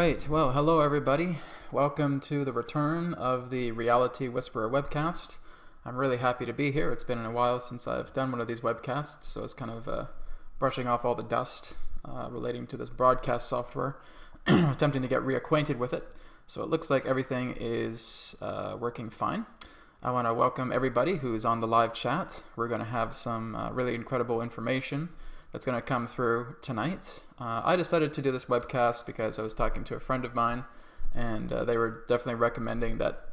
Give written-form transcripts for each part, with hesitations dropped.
Right, well, hello everybody. Welcome to the return of the Reality Whisperer Webcast. I'm really happy to be here. It's been a while since I've done one of these webcasts, so it's kind of brushing off all the dust relating to this broadcast software, attempting to get reacquainted with it. So it looks like everything is working fine. I want to welcome everybody who's on the live chat. We're going to have some really incredible information that's going to come through tonight. I decided to do this webcast because I was talking to a friend of mine, and they were definitely recommending that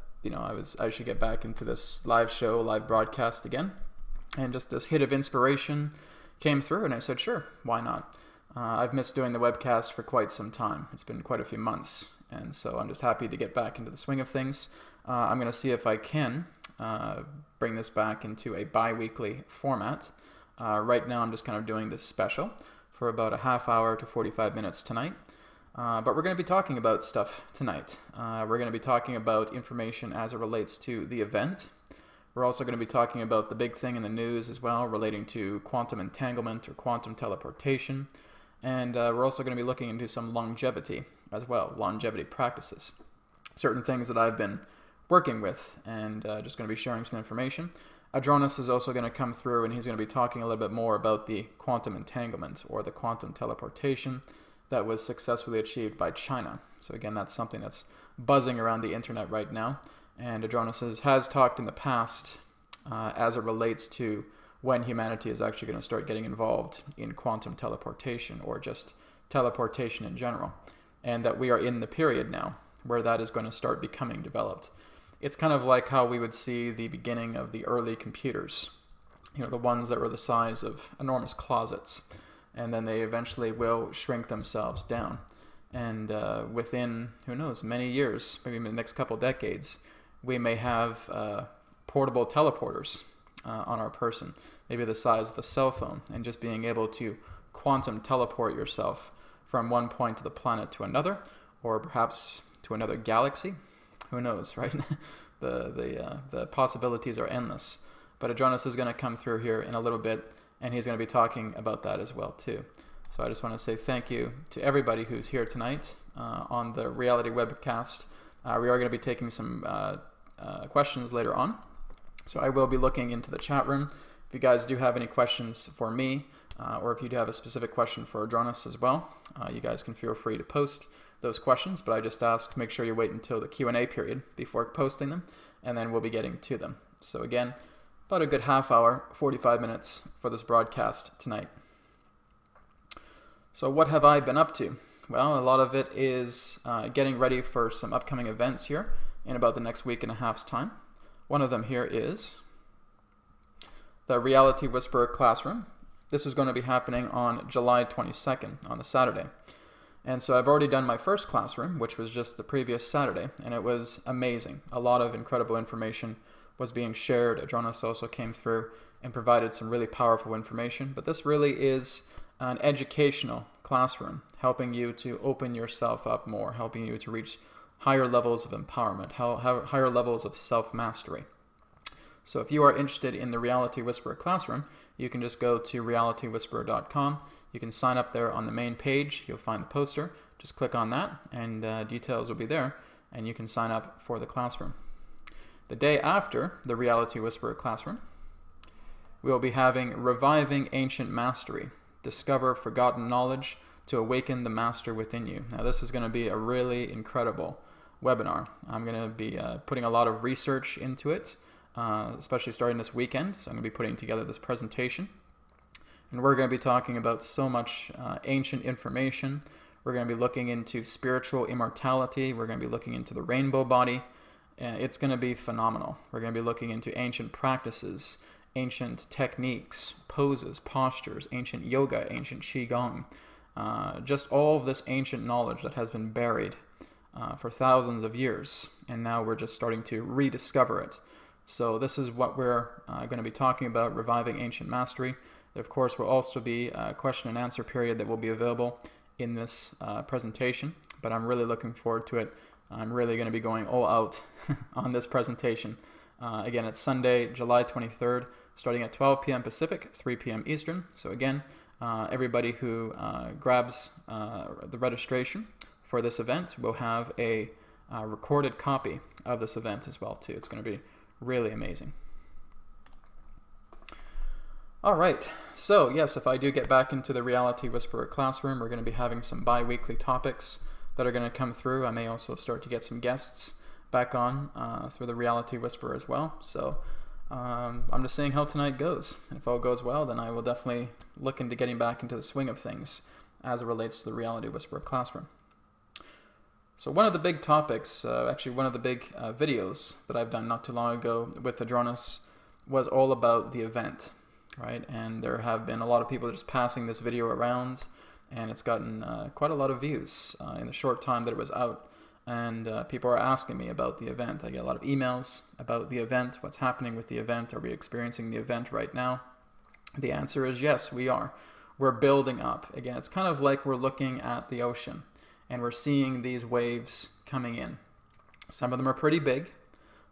I should get back into this live show, live broadcast again. And just this hit of inspiration came through, and I said, sure, why not? I've missed doing the webcast for quite some time. It's been quite a few months, and so I'm just happy to get back into the swing of things. I'm going to see if I can bring this back into a bi-weekly format. Right now I'm just kind of doing this special for about a half hour to 45 minutes tonight. But we're going to be talking about stuff tonight. We're going to be talking about information as it relates to the event. We're also going to be talking about the big thing in the news as well, relating to quantum entanglement or quantum teleportation. And we're also going to be looking into some longevity as well, longevity practices. Certain things that I've been working with, and just going to be sharing some information. Adronis is also going to come through, and he's going to be talking a little bit more about the quantum entanglement or the quantum teleportation that was successfully achieved by China. So again, that's something that's buzzing around the internet right now. And Adronis has talked in the past as it relates to when humanity is actually going to start getting involved in quantum teleportation or just teleportation in general. And that we are in the period now where that is going to start becoming developed. It's kind of like how we would see the beginning of the early computers, the ones that were the size of enormous closets, and then they eventually will shrink themselves down. And within, who knows, many years, maybe in the next couple decades, we may have portable teleporters on our person, maybe the size of a cell phone, and just being able to quantum teleport yourself from one point of the planet to another, or perhaps to another galaxy. Who knows, right? The possibilities are endless. But Adronis is going to come through here in a little bit, and he's going to be talking about that as well too. So I just want to say thank you to everybody who's here tonight on the Reality Webcast. We are going to be taking some questions later on. So I will be looking into the chat room. If you guys do have any questions for me, or if you do have a specific question for Adronis as well, you guys can feel free to post those questions, but I just ask make sure you wait until the Q&A period before posting them, and then we'll be getting to them. So again, about a good half hour, 45 minutes for this broadcast tonight. So what have I been up to? Well, a lot of it is getting ready for some upcoming events here in about the next week and a half's time. One of them here is the Reality Whisperer Classroom. This is going to be happening on July 22nd, on a Saturday. And so I've already done my first classroom, which was just the previous Saturday, and it was amazing. A lot of incredible information was being shared. Adronis also came through and provided some really powerful information. But this really is an educational classroom, helping you to open yourself up more, helping you to reach higher levels of empowerment, higher levels of self-mastery. So if you are interested in the Reality Whisperer Classroom, you can just go to realitywhisperer.com. You can sign up there on the main page. You'll find the poster. Just click on that, and details will be there, and you can sign up for the classroom. The day after the Reality Whisperer Classroom, we will be having Reviving Ancient Mastery. Discover forgotten knowledge to awaken the master within you. Now, this is going to be a really incredible webinar. I'm going to be putting a lot of research into it, especially starting this weekend. So I'm going to be putting together this presentation. And we're going to be talking about so much ancient information. We're going to be looking into spiritual immortality. We're going to be looking into the rainbow body. It's going to be phenomenal. We're going to be looking into ancient practices, ancient techniques, poses, postures, ancient yoga, ancient qigong. Just all of this ancient knowledge that has been buried for thousands of years. And now we're just starting to rediscover it. So this is what we're going to be talking about, Reviving Ancient Mastery. There, of course, will also be a question and answer period that will be available in this presentation, but I'm really looking forward to it. I'm really going to be going all out on this presentation. Again, it's Sunday, July 23rd, starting at 12 p.m. Pacific, 3 p.m. Eastern. So again, everybody who grabs the registration for this event, we'll have a recorded copy of this event as well too. It's going to be really amazing. All right, so yes, if I do get back into the Reality Whisperer classroom, we're going to be having some bi-weekly topics that are going to come through. I may also start to get some guests back on through the Reality Whisperer as well. So I'm just seeing how tonight goes. And if all goes well, then I will definitely look into getting back into the swing of things as it relates to the Reality Whisperer classroom. So one of the big topics, actually one of the big videos that I've done not too long ago with Adronis was all about the event, right? And there have been a lot of people just passing this video around, and it's gotten quite a lot of views in the short time that it was out. And people are asking me about the event. I get a lot of emails about the event, what's happening with the event, are we experiencing the event right now? The answer is yes, we are. We're building up. Again, it's kind of like we're looking at the ocean, and we're seeing these waves coming in. Some of them are pretty big,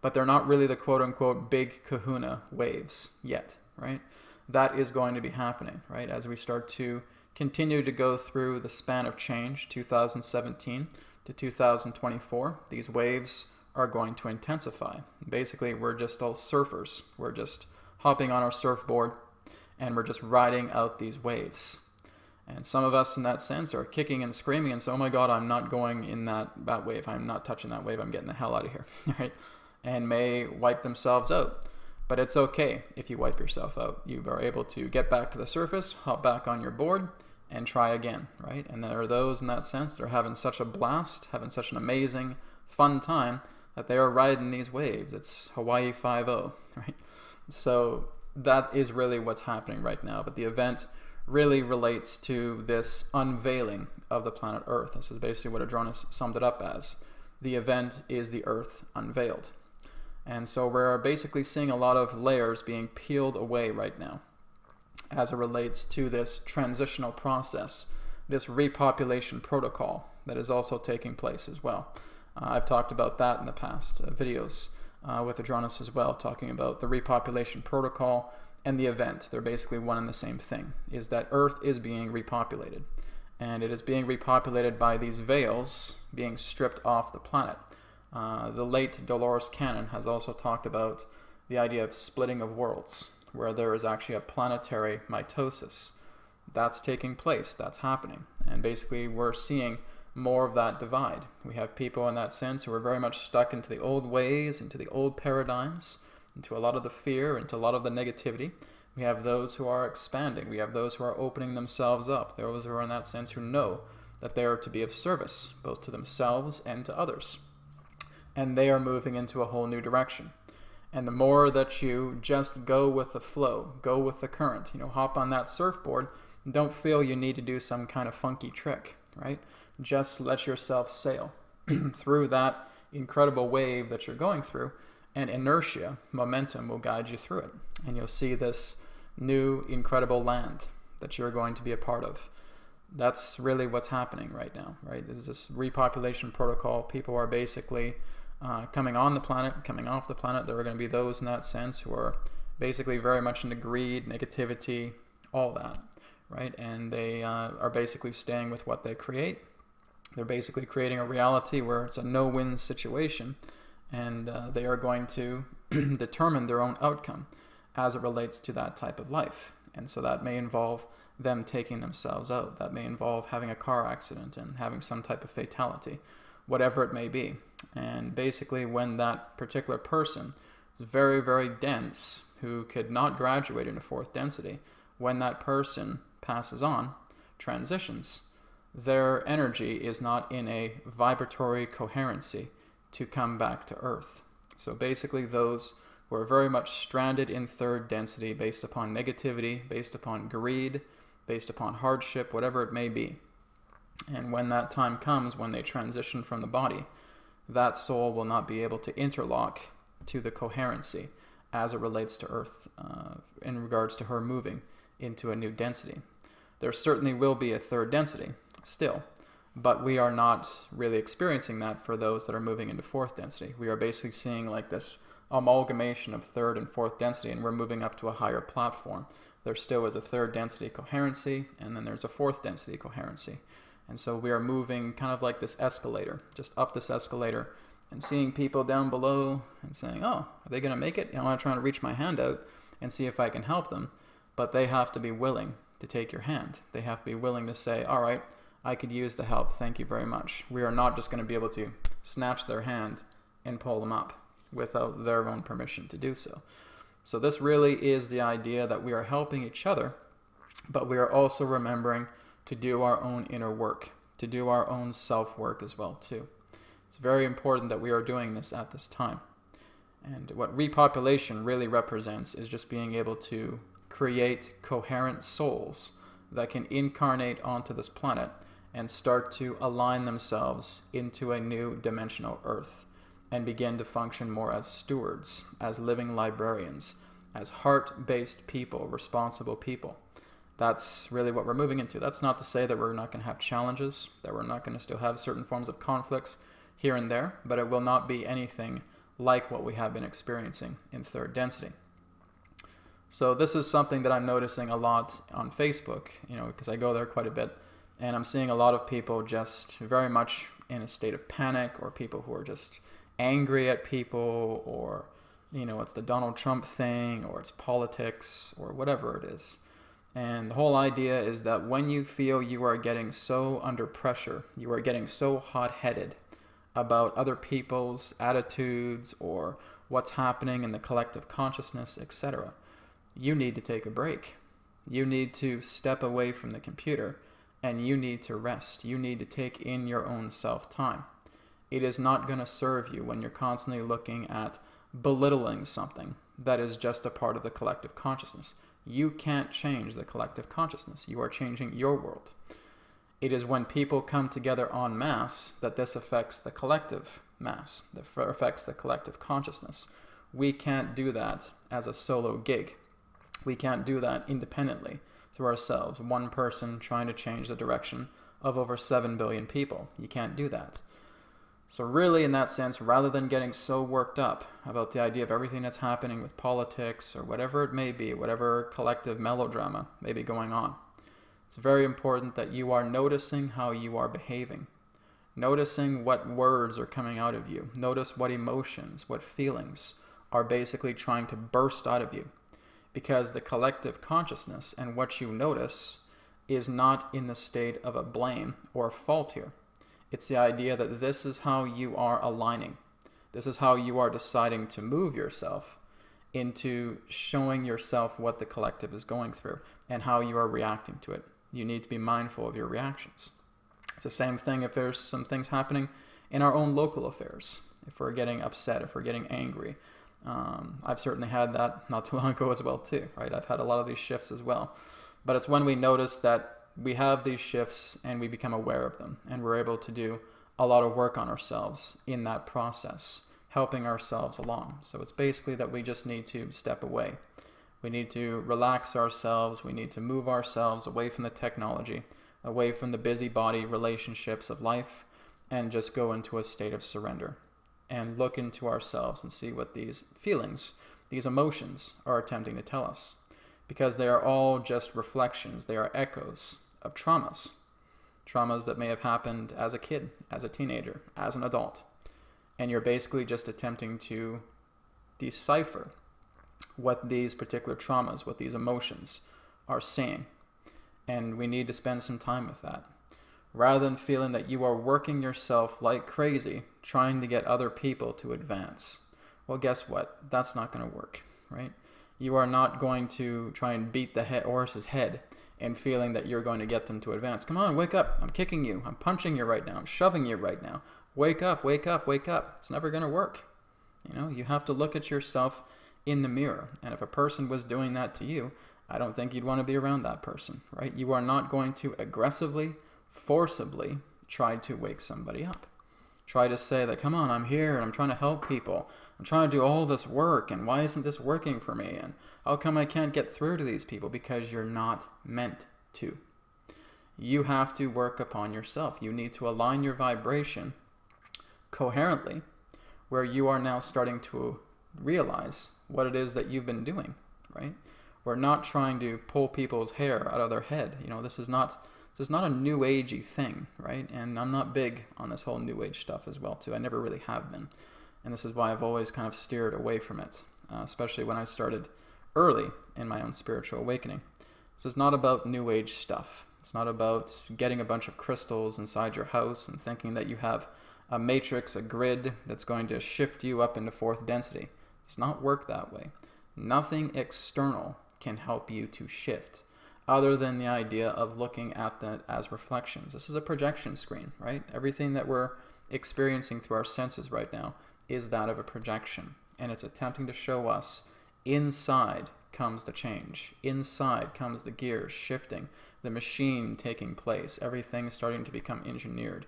but they're not really the quote-unquote big kahuna waves yet, right? That is going to be happening, right? As we start to continue to go through the span of change, 2017 to 2024, these waves are going to intensify. Basically, we're just all surfers. We're just hopping on our surfboard, and we're just riding out these waves. And some of us in that sense are kicking and screaming and say, oh my God, I'm not going in that wave. I'm not touching that wave. I'm getting the hell out of here, right? And may wipe themselves out. But it's okay if you wipe yourself out. You are able to get back to the surface, hop back on your board, and try again, right? And there are those in that sense that are having such a blast, having such an amazing, fun time that they are riding these waves. It's Hawaii 5-0, right? So that is really what's happening right now. But the event really relates to this unveiling of the planet Earth. This is basically what Adronis summed it up as. The event is the Earth unveiled. And so we're basically seeing a lot of layers being peeled away right now as it relates to this transitional process, this repopulation protocol that is also taking place as well. I've talked about that in the past videos with Adronis as well, talking about the repopulation protocol and the event. They're basically one and the same thing, is that Earth is being repopulated. And it is being repopulated by these veils being stripped off the planet. The late Dolores Cannon has also talked about the idea of splitting of worlds, where there is actually a planetary mitosis. That's taking place, that's happening. And basically we're seeing more of that divide. We have people in that sense who are very much stuck into the old ways, into the old paradigms, into a lot of the fear, into a lot of the negativity. We have those who are expanding. We have those who are opening themselves up. Those who are in that sense who know that they are to be of service, both to themselves and to others. And they are moving into a whole new direction. And the more that you just go with the flow, go with the current, hop on that surfboard, don't feel you need to do some kind of funky trick, right? Just let yourself sail through that incredible wave that you're going through, and inertia, momentum will guide you through it. And you'll see this new incredible land that you're going to be a part of. That's really what's happening right now, right? There's this repopulation protocol. People are basically coming on the planet, coming off the planet. There are going to be those in that sense who are basically very much into greed, negativity, all that, right? And they are basically staying with what they create. They're basically creating a reality where it's a no-win situation, and they are going to determine their own outcome as it relates to that type of life. And so that may involve them taking themselves out. That may involve having a car accident and having some type of fatality, whatever it may be. And basically when that particular person is very, very dense, who could not graduate into fourth density, when that person passes on, transitions, their energy is not in a vibratory coherency to come back to Earth. So basically those who are very much stranded in third density based upon negativity, based upon greed, based upon hardship, whatever it may be. And when that time comes, when they transition from the body, that soul will not be able to interlock to the coherency as it relates to Earth in regards to her moving into a new density. There certainly will be a third density still, but we are not really experiencing that for those that are moving into fourth density. We are basically seeing like this amalgamation of third and fourth density, and we're moving up to a higher platform. There still is a third density coherency, and then there's a fourth density coherency. And so we are moving kind of like this escalator, just up this escalator, and seeing people down below and saying, oh, are they going to make it? You know, I'm trying to reach my hand out and see if I can help them. But they have to be willing to take your hand. They have to be willing to say, all right, I could use the help. Thank you very much. We are not just going to be able to snatch their hand and pull them up without their own permission to do so. So this really is the idea that we are helping each other, but we are also remembering to do our own inner work, to do our own self-work as well too. It's very important that we are doing this at this time. And what repopulation really represents is just being able to create coherent souls that can incarnate onto this planet and start to align themselves into a new dimensional Earth and begin to function more as stewards, as living librarians, as heart-based people, responsible people. That's really what we're moving into. That's not to say that we're not going to have challenges, that we're not going to still have certain forms of conflicts here and there, but it will not be anything like what we have been experiencing in third density. So this is something that I'm noticing a lot on Facebook, you know, because I go there quite a bit, and I'm seeing a lot of people just very much in a state of panic, or people who are just angry at people, or, you know, it's the Donald Trump thing, or it's politics, or whatever it is. And the whole idea is that when you feel you are getting so under pressure, you are getting so hot-headed about other people's attitudes or what's happening in the collective consciousness, etc., you need to take a break. You need to step away from the computer, and you need to rest. You need to take in your own self-time. It is not going to serve you when you're constantly looking at belittling something that is just a part of the collective consciousness. You can't change the collective consciousness. You are changing your world. It is when people come together en masse that this affects the collective mass, that affects the collective consciousness. We can't do that as a solo gig. We can't do that independently to ourselves. One person trying to change the direction of over 7 billion people. You can't do that. So really, in that sense, rather than getting so worked up about the idea of everything that's happening with politics or whatever it may be, whatever collective melodrama may be going on, it's very important that you are noticing how you are behaving. Noticing what words are coming out of you. Notice what emotions, what feelings are basically trying to burst out of you. Because the collective consciousness and what you notice is not in the state of a blame or fault here. It's the idea that this is how you are aligning. This is how you are deciding to move yourself into showing yourself what the collective is going through and how you are reacting to it. You need to be mindful of your reactions. It's the same thing if there's some things happening in our own local affairs. If we're getting upset, if we're getting angry. I've certainly had that not too long ago as well too, right? I've had a lot of these shifts as well. But it's when we notice that we have these shifts and we become aware of them, and we're able to do a lot of work on ourselves in that process, helping ourselves along. So it's basically that we just need to step away. We need to relax ourselves. We need to move ourselves away from the technology, away from the busybody relationships of life, and just go into a state of surrender and look into ourselves and see what these feelings, these emotions are attempting to tell us. Because they are all just reflections. They are echoes of traumas. Traumas that may have happened as a kid, as a teenager, as an adult. And you're basically just attempting to decipher what these particular traumas, what these emotions are saying. And we need to spend some time with that. Rather than feeling that you are working yourself like crazy, trying to get other people to advance. Well, guess what? That's not going to work, right? You are not going to try and beat the horse's head and feeling that you're going to get them to advance. Come on, wake up. I'm kicking you. I'm punching you right now. I'm shoving you right now. Wake up, wake up, wake up. It's never going to work. You know, you have to look at yourself in the mirror. And if a person was doing that to you, I don't think you'd want to be around that person, right? You are not going to aggressively, forcibly try to wake somebody up. Try to say that, come on, I'm here and I'm trying to help people. I'm trying to do all this work, and why isn't this working for me? And how come I can't get through to these people? Because you're not meant to. You have to work upon yourself. You need to align your vibration coherently, where you are now starting to realize what it is that you've been doing, right? We're not trying to pull people's hair out of their head. You know, this is not So it's not a new agey thing, right? And I'm not big on this whole new age stuff as well too. I never really have been. And this is why I've always kind of steered away from it, especially when I started early in my own spiritual awakening. So it's not about new age stuff. It's not about getting a bunch of crystals inside your house and thinking that you have a matrix, a grid that's going to shift you up into fourth density. It's not work that way. Nothing external can help you to shift other than the idea of looking at that as reflections. This is a projection screen, right? Everything that we're experiencing through our senses right now is that of a projection, and it's attempting to show us inside comes the change. Inside comes the gears shifting, the machine taking place, everything starting to become engineered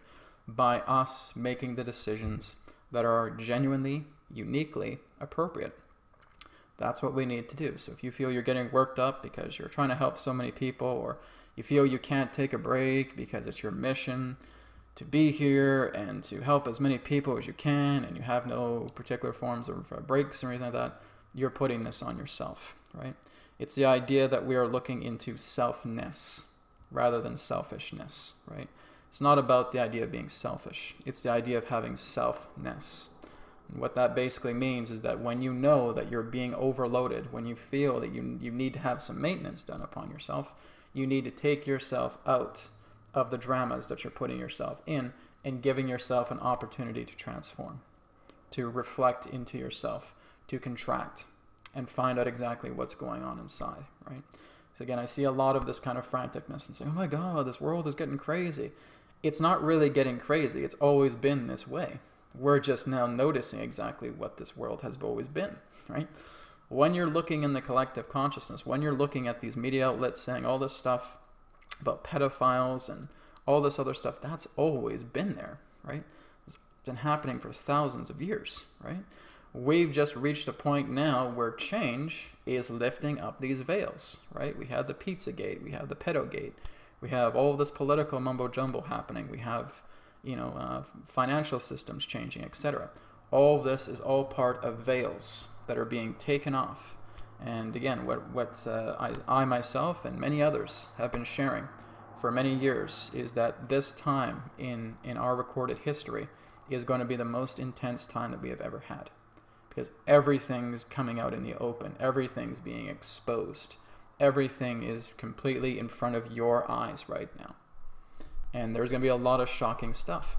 by us making the decisions that are genuinely, uniquely appropriate. That's what we need to do. So if you feel you're getting worked up because you're trying to help so many people, or you feel you can't take a break because it's your mission to be here and to help as many people as you can, and you have no particular forms of breaks or anything like that, you're putting this on yourself, right? It's the idea that we are looking into selfness rather than selfishness, right? It's not about the idea of being selfish. It's the idea of having selfness. And what that basically means is that when you know that you're being overloaded, when you feel that you need to have some maintenance done upon yourself, you need to take yourself out of the dramas that you're putting yourself in and giving yourself an opportunity to transform, to reflect into yourself, to contract, and find out exactly what's going on inside, right? So again, I see a lot of this kind of franticness and say, oh my God, this world is getting crazy. It's not really getting crazy. It's always been this way. We're just now noticing exactly what this world has always been, right? When you're looking in the collective consciousness, when you're looking at these media outlets saying all this stuff about pedophiles and all this other stuff, that's always been there, right? It's been happening for thousands of years, right? We've just reached a point now where change is lifting up these veils, right? We had the Pizzagate, we have the Pedogate, we have all this political mumbo-jumbo happening, we have, financial systems changing, etc. All of this is all part of veils that are being taken off. And again, what I myself and many others have been sharing for many years is that this time in our recorded history is going to be the most intense time that we have ever had. Because everything's coming out in the open. Everything's being exposed. Everything is completely in front of your eyes right now. And there's going to be a lot of shocking stuff.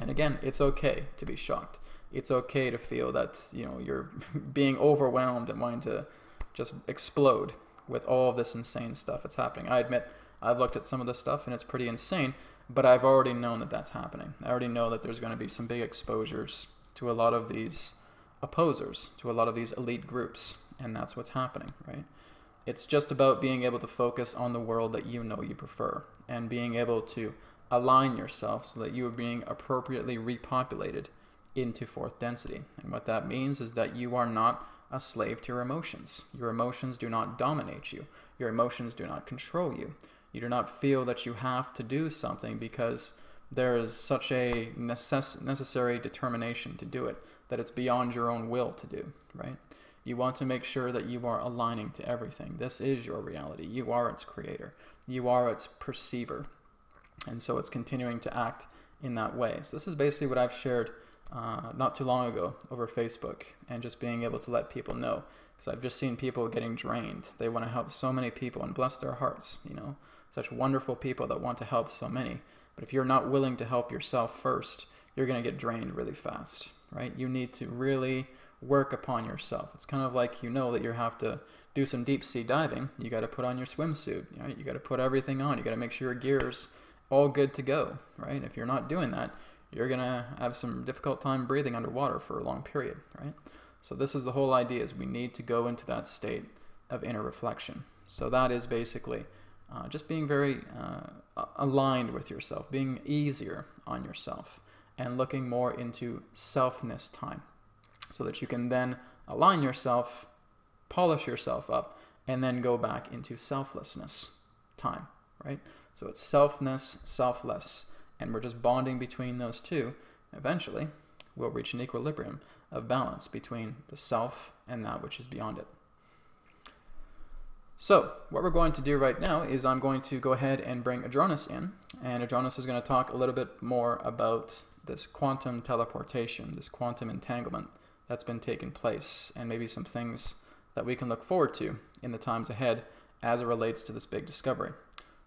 And again, it's okay to be shocked. It's okay to feel that, you're being overwhelmed and wanting to just explode with all of this insane stuff that's happening. I admit, I've looked at some of this stuff and it's pretty insane, but I've already known that that's happening. I already know that there's going to be some big exposures to a lot of these opposers, to a lot of these elite groups, and that's what's happening, right? It's just about being able to focus on the world that you know you prefer and being able to align yourself so that you are being appropriately repopulated into fourth density. And what that means is that you are not a slave to your emotions. Your emotions do not dominate you. Your emotions do not control you. You do not feel that you have to do something because there is such a necessary determination to do it that it's beyond your own will to do, right? You want to make sure that you are aligning to everything. This is your reality. You are its creator. You are its perceiver. And so it's continuing to act in that way. So this is basically what I've shared not too long ago over Facebook, and just being able to let people know, because I've just seen people getting drained. They want to help so many people, and bless their hearts, such wonderful people that want to help so many. But if you're not willing to help yourself first, you're going to get drained really fast, right? You need to really work upon yourself. It's kind of like, that you have to do some deep sea diving. You got to put on your swimsuit, right? You got to put everything on. You got to make sure your gear's all good to go, right? If you're not doing that, you're going to have some difficult time breathing underwater for a long period, right? So this is the whole idea, is we need to go into that state of inner reflection. So that is basically just being very aligned with yourself, being easier on yourself, and looking more into selfness time, so that you can then align yourself, polish yourself up, and then go back into selflessness time, right? So it's selfness, selfless, and we're just bonding between those two. Eventually, we'll reach an equilibrium of balance between the self and that which is beyond it. So what we're going to do right now is I'm going to go ahead and bring Adronis in, and Adronis is going to talk a little bit more about this quantum teleportation, this quantum entanglement that's been taking place, and maybe some things that we can look forward to in the times ahead as it relates to this big discovery.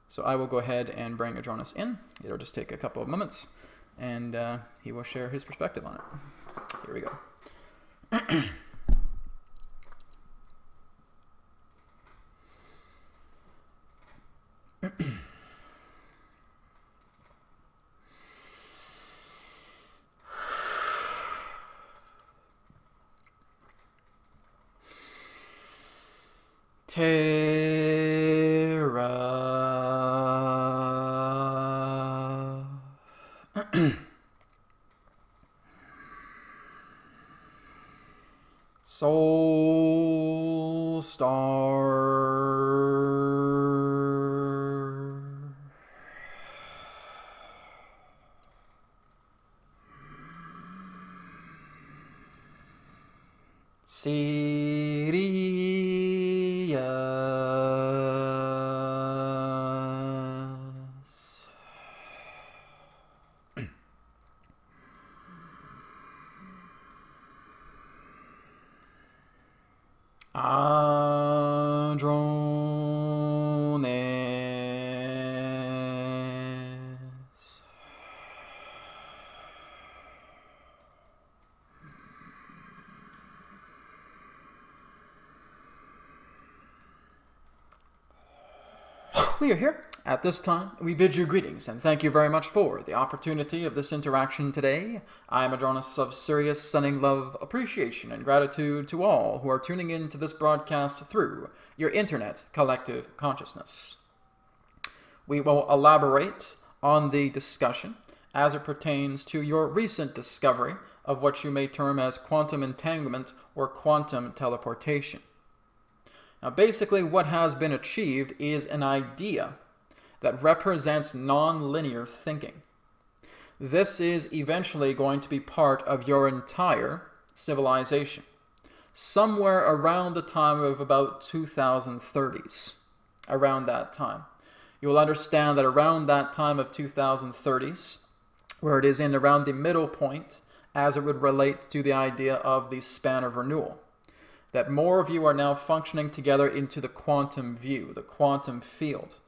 So I will go ahead and bring Adronis in. It'll just take a couple of moments, and he will share his perspective on it. Here we go. Terra. Soul Star. Sirius. Adronis. We are here. At this time, we bid you greetings and thank you very much for the opportunity of this interaction today. I am Adronis of Sirius, sending love, appreciation, and gratitude to all who are tuning in to this broadcast through your internet collective consciousness. We will elaborate on the discussion as it pertains to your recent discovery of what you may term as quantum entanglement or quantum teleportation. Now, basically, what has been achieved is an idea that represents non-linear thinking. This is eventually going to be part of your entire civilization, somewhere around the time of about 2030s, around that time. You will understand that around that time of 2030s, where it is in around the middle point, as it would relate to the idea of the span of renewal, that more of you are now functioning together into the quantum view, the quantum field,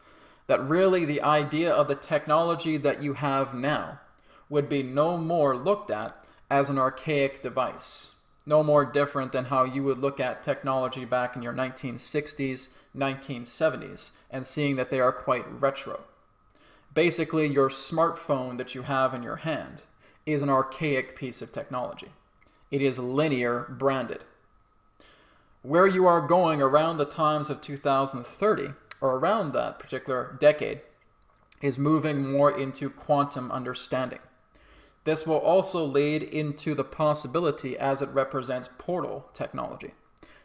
that really the idea of the technology that you have now would be no more looked at as an archaic device, no more different than how you would look at technology back in your 1960s, 1970s, and seeing that they are quite retro. Basically, your smartphone that you have in your hand is an archaic piece of technology. It is linear branded. Where you are going around the times of 2030, or around that particular decade, is moving more into quantum understanding. This will also lead into the possibility as it represents portal technology.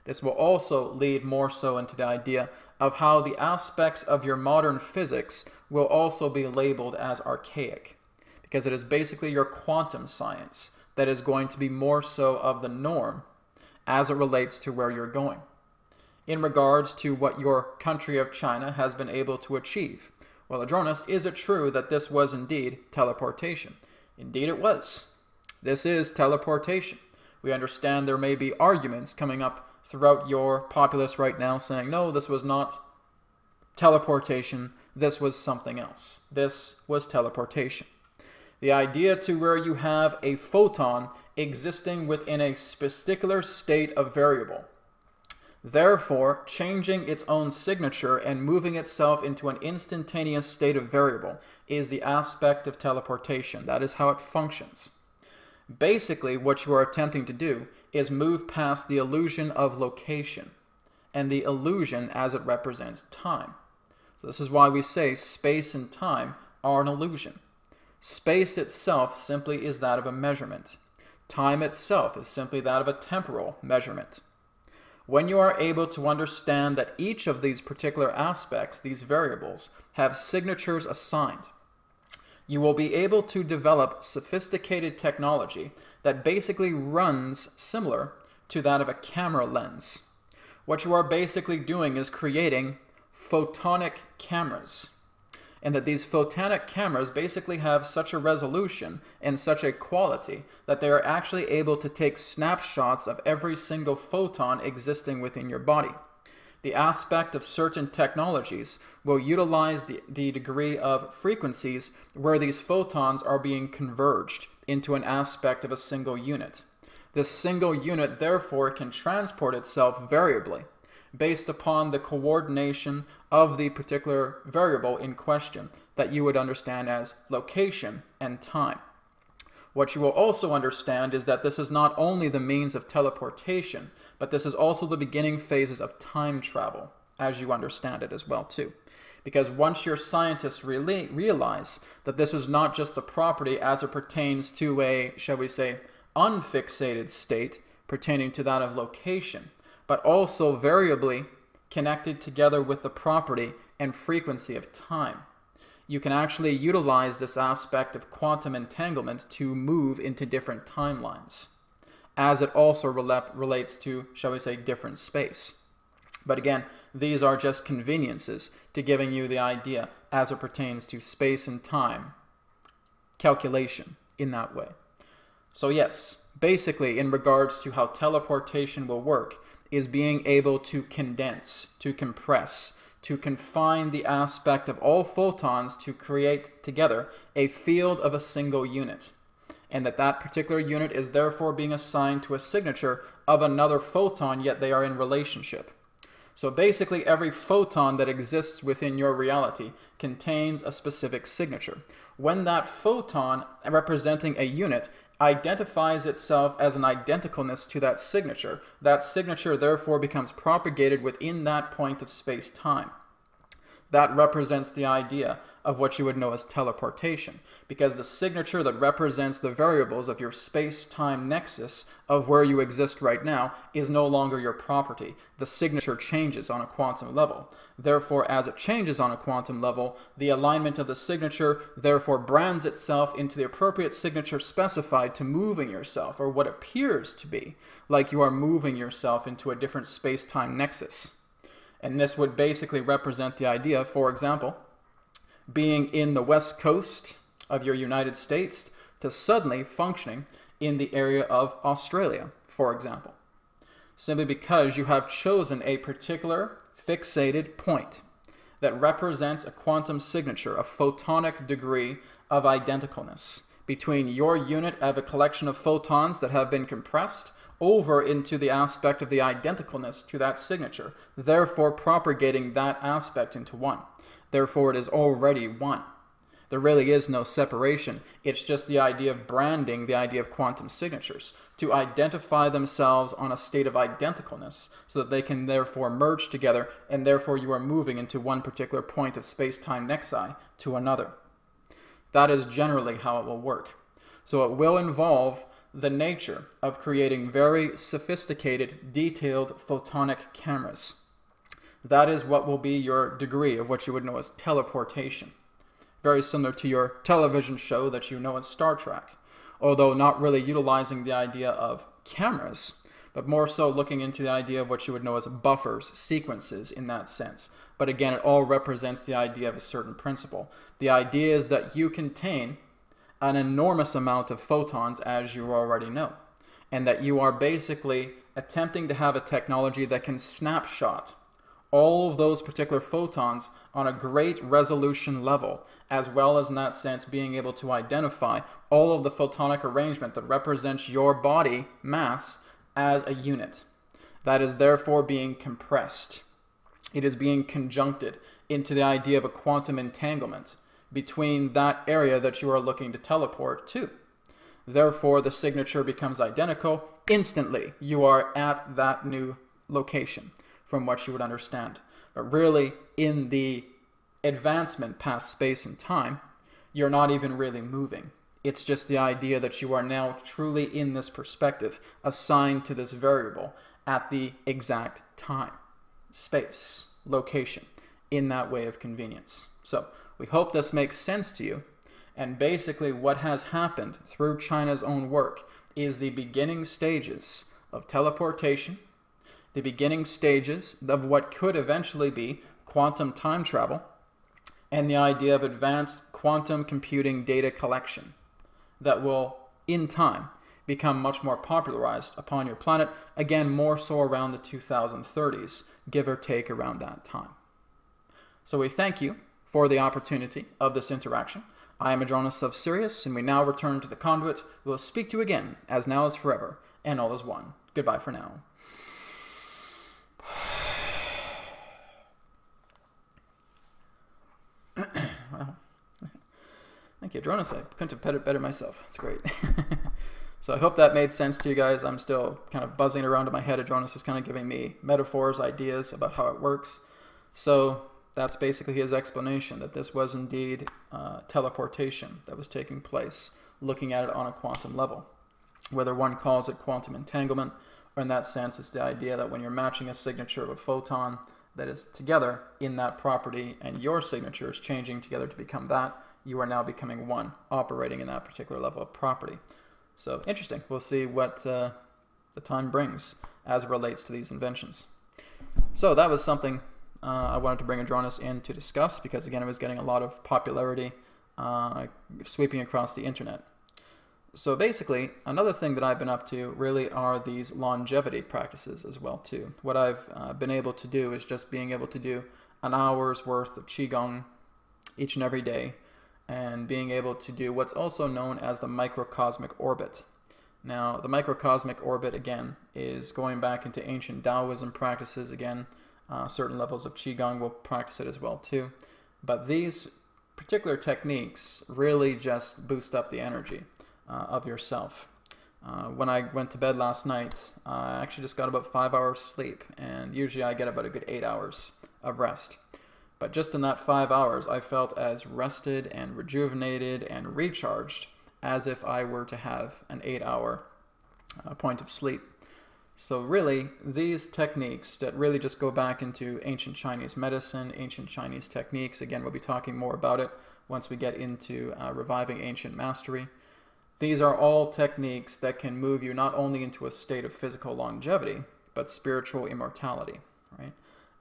This will also lead more so into the idea of how the aspects of your modern physics will also be labeled as archaic, because it is basically your quantum science that is going to be more so of the norm as it relates to where you're going, in regards to what your country of China has been able to achieve. Well, Adronis, is it true that this was indeed teleportation? Indeed it was. This is teleportation. We understand there may be arguments coming up throughout your populace right now saying, no, this was not teleportation, this was something else. This was teleportation. The idea to where you have a photon existing within a particular state of variable, therefore changing its own signature and moving itself into an instantaneous state of variable is the aspect of teleportation. That is how it functions. Basically, what you are attempting to do is move past the illusion of location and the illusion as it represents time. So this is why we say space and time are an illusion. Space itself simply is that of a measurement. Time itself is simply that of a temporal measurement. When you are able to understand that each of these particular aspects, these variables, have signatures assigned, you will be able to develop sophisticated technology that basically runs similar to that of a camera lens, What you are basically doing is creating photonic cameras. And that these photonic cameras basically have such a resolution and such a quality that they are actually able to take snapshots of every single photon existing within your body. The aspect of certain technologies will utilize the degree of frequencies where these photons are being converged into an aspect of a single unit. This single unit therefore can transport itself variably based upon the coordination of the particular variable in question that you would understand as location and time. What you will also understand is that this is not only the means of teleportation, but this is also the beginning phases of time travel, as you understand it as well too. Because once your scientists really realize that this is not just a property as it pertains to a, shall we say, unfixated state pertaining to that of location, but also variably connected together with the property and frequency of time. You can actually utilize this aspect of quantum entanglement to move into different timelines, as it also relates to, shall we say, different space. But again, these are just conveniences to giving you the idea as it pertains to space and time calculation in that way. So yes, basically in regards to how teleportation will work is being able to condense, to compress, to confine the aspect of all photons to create together a field of a single unit. And that particular unit is therefore being assigned to a signature of another photon, yet they are in relationship. So basically every photon that exists within your reality contains a specific signature. When that photon representing a unit identifies itself as an identicalness to that signature therefore becomes propagated within that point of space-time. That represents the idea of what you would know as teleportation, because the signature that represents the variables of your space-time nexus of where you exist right now is no longer your property. The signature changes on a quantum level. Therefore, as it changes on a quantum level, the alignment of the signature therefore brands itself into the appropriate signature specified to moving yourself, or what appears to be like you are moving yourself into a different space-time nexus. And this would basically represent the idea, for example, being in the west coast of your United States to suddenly functioning in the area of Australia, for example. Simply because you have chosen a particular fixated point that represents a quantum signature, a photonic degree of identicalness between your unit of a collection of photons that have been compressed over into the aspect of the identicalness to that signature, therefore propagating that aspect into one. Therefore, it is already one. There really is no separation. It's just the idea of branding, the idea of quantum signatures, to identify themselves on a state of identicalness so that they can therefore merge together, and therefore you are moving into one particular point of space-time nexi to another. That is generally how it will work. So it will involve the nature of creating very sophisticated, detailed photonic cameras. That is what will be your degree of what you would know as teleportation. Very similar to your television show that you know as Star Trek, although not really utilizing the idea of cameras, but more so looking into the idea of what you would know as buffers, sequences in that sense. But again, it all represents the idea of a certain principle. The idea is that you contain an enormous amount of photons, as you already know, and that you are basically attempting to have a technology that can snapshot all of those particular photons on a great resolution level, as well as in that sense being able to identify all of the photonic arrangement that represents your body mass as a unit. That is therefore being compressed. It is being conjuncted into the idea of a quantum entanglement between that area that you are looking to teleport to. Therefore, the signature becomes identical. Instantly, you are at that new location, from what you would understand. But really, in the advancement past space and time, you're not even really moving. It's just the idea that you are now truly in this perspective, assigned to this variable at the exact time, space, location, in that way of convenience. So, we hope this makes sense to you. And basically what has happened through China's own work is the beginning stages of teleportation the beginning stages of what could eventually be quantum time travel, and the idea of advanced quantum computing data collection that will, in time, become much more popularized upon your planet, again, more so around the 2030s, give or take around that time. So we thank you for the opportunity of this interaction. I am Adronis of Sirius, and we now return to the conduit. We will speak to you again, as now is forever, and all is one. Goodbye for now. Well, thank you, Adronis. I couldn't have put it better myself. It's great. So I hope that made sense to you guys. I'm still kind of buzzing around in my head. Adronis is kind of giving me metaphors, ideas about how it works. So that's basically his explanation, that this was indeed teleportation that was taking place, looking at it on a quantum level. Whether one calls it quantum entanglement, or in that sense, it's the idea that when you're matching a signature of a photon that is together in that property, and your signature is changing together to become that, you are now becoming one, operating in that particular level of property. So interesting. We'll see what the time brings as it relates to these inventions. So that was something I wanted to bring Adronis in to discuss, because again, it was getting a lot of popularity sweeping across the internet. So basically, another thing that I've been up to really are these longevity practices as well too. What I've been able to do is just being able to do an hour's worth of Qigong each and every day, and being able to do what's also known as the microcosmic orbit. Now, the microcosmic orbit, again, is going back into ancient Taoism practices. Again, certain levels of Qigong will practice it as well too. But these particular techniques really just boost up the energy of yourself. When I went to bed last night, I actually just got about 5 hours sleep, and usually I get about a good 8 hours of rest. But just in that 5 hours, I felt as rested and rejuvenated and recharged as if I were to have an 8-hour point of sleep. So really, these techniques that really just go back into ancient Chinese medicine, ancient Chinese techniques, again, we'll be talking more about it once we get into reviving ancient mastery. These are all techniques that can move you not only into a state of physical longevity, but spiritual immortality, right?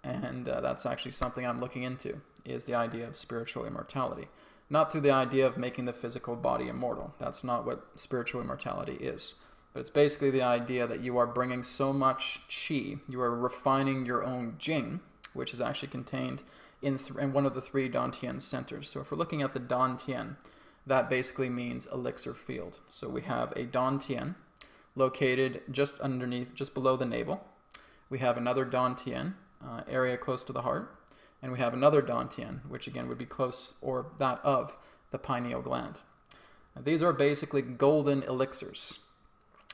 And that's actually something I'm looking into, is the idea of spiritual immortality. Not through the idea of making the physical body immortal. That's not what spiritual immortality is. But it's basically the idea that you are bringing so much qi, you are refining your own jing, which is actually contained in one of the 3 Dantian centers. So if we're looking at the Dantian, that basically means elixir field. So we have a Dantian located just underneath, just below the navel. We have another Dantian area close to the heart, and we have another Dantian, which again would be close, or that of, the pineal gland. Now, these are basically golden elixirs,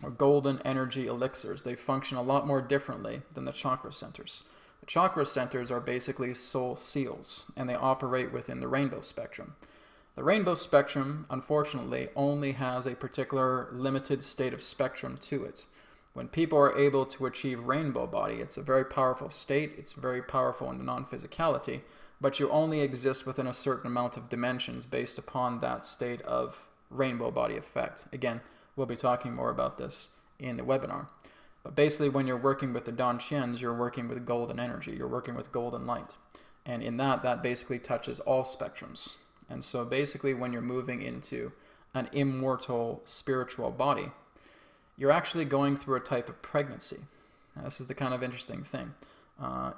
or golden energy elixirs. They function a lot more differently than the chakra centers. The chakra centers are basically soul seals, and they operate within the rainbow spectrum. The rainbow spectrum, unfortunately, only has a particular limited state of spectrum to it. When people are able to achieve rainbow body, it's a very powerful state, it's very powerful in the non-physicality, but you only exist within a certain amount of dimensions based upon that state of rainbow body effect. Again, we'll be talking more about this in the webinar. But basically, when you're working with the Dantians, you're working with golden energy, you're working with golden light. And in that basically touches all spectrums. And so basically, when you're moving into an immortal spiritual body, you're actually going through a type of pregnancy. Now, this is the kind of interesting thing.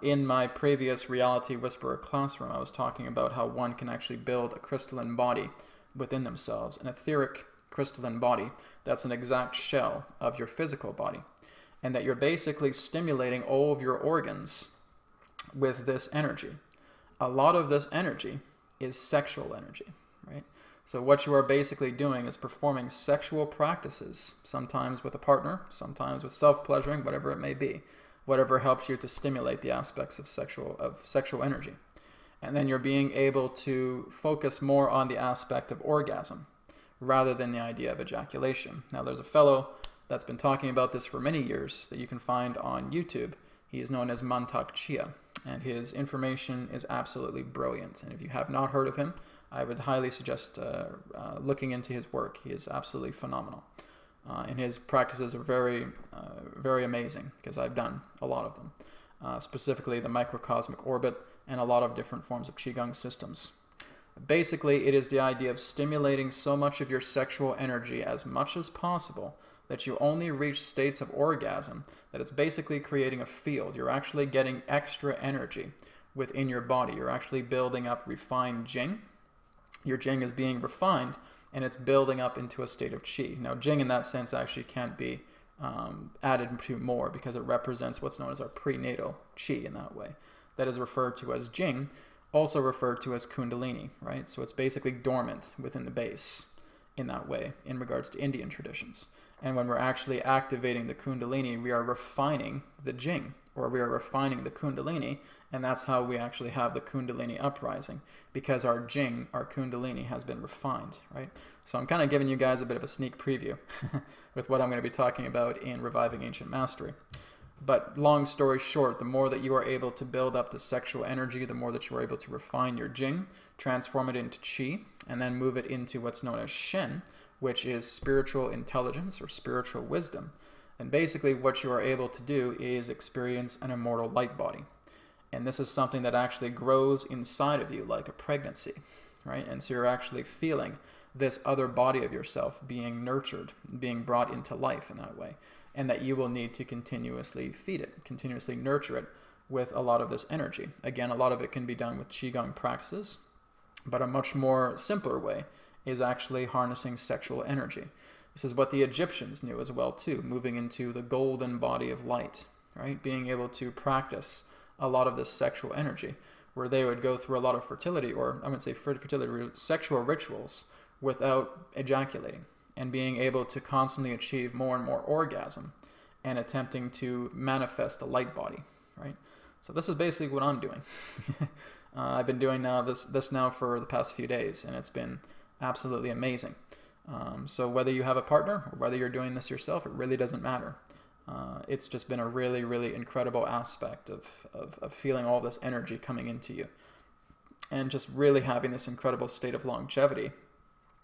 In my previous Reality Whisperer classroom, I was talking about how one can actually build a crystalline body within themselves, an etheric crystalline body that's an exact shell of your physical body, and that you're basically stimulating all of your organs with this energy. A lot of this energy is sexual energy, right? So what you are basically doing is performing sexual practices, sometimes with a partner, sometimes with self-pleasuring, whatever it may be, whatever helps you to stimulate the aspects of sexual energy. And then you're being able to focus more on the aspect of orgasm rather than the idea of ejaculation. Now, there's a fellow that's been talking about this for many years that you can find on YouTube. He is known as Mantak Chia, and his information is absolutely brilliant. And if you have not heard of him, I would highly suggest looking into his work. He is absolutely phenomenal. and his practices are very amazing because I've done a lot of them, specifically the microcosmic orbit and a lot of different forms of Qigong systems. Basically, it is the idea of stimulating so much of your sexual energy as much as possible that you only reach states of orgasm, that it's basically creating a field. You're actually getting extra energy within your body. You're actually building up refined Jing. Your Jing is being refined, and it's building up into a state of Qi. Now, Jing in that sense actually can't be added to more because it represents what's known as our prenatal Qi in that way. That is referred to as Jing, also referred to as Kundalini, right? So it's basically dormant within the base in that way in regards to Indian traditions. And when we're actually activating the Kundalini, we are refining the Jing, or we are refining the Kundalini, and that's how we actually have the Kundalini uprising, because our Jing, our Kundalini, has been refined, right? So I'm kind of giving you guys a bit of a sneak preview with what I'm going to be talking about in Reviving Ancient Mastery. But long story short, the more that you are able to build up the sexual energy, the more that you are able to refine your Jing, transform it into Qi, and then move it into what's known as Shen, which is spiritual intelligence or spiritual wisdom. And basically what you are able to do is experience an immortal light body. And this is something that actually grows inside of you like a pregnancy, right? And so you're actually feeling this other body of yourself being nurtured, being brought into life in that way. And that you will need to continuously feed it, continuously nurture it with a lot of this energy. Again, a lot of it can be done with Qigong practices, but a much more simpler way is actually harnessing sexual energy. This is what the Egyptians knew as well too, moving into the golden body of light, right? Being able to practice a lot of this sexual energy, where they would go through a lot of fertility, or I wouldn't say fertility, sexual rituals without ejaculating, and being able to constantly achieve more and more orgasm and attempting to manifest a light body, right? So this is basically what I'm doing. I've been doing this now for the past few days, and it's been absolutely amazing. So whether you have a partner or whether you're doing this yourself, it really doesn't matter. It's just been a really, really incredible aspect of feeling all this energy coming into you, and just really having this incredible state of longevity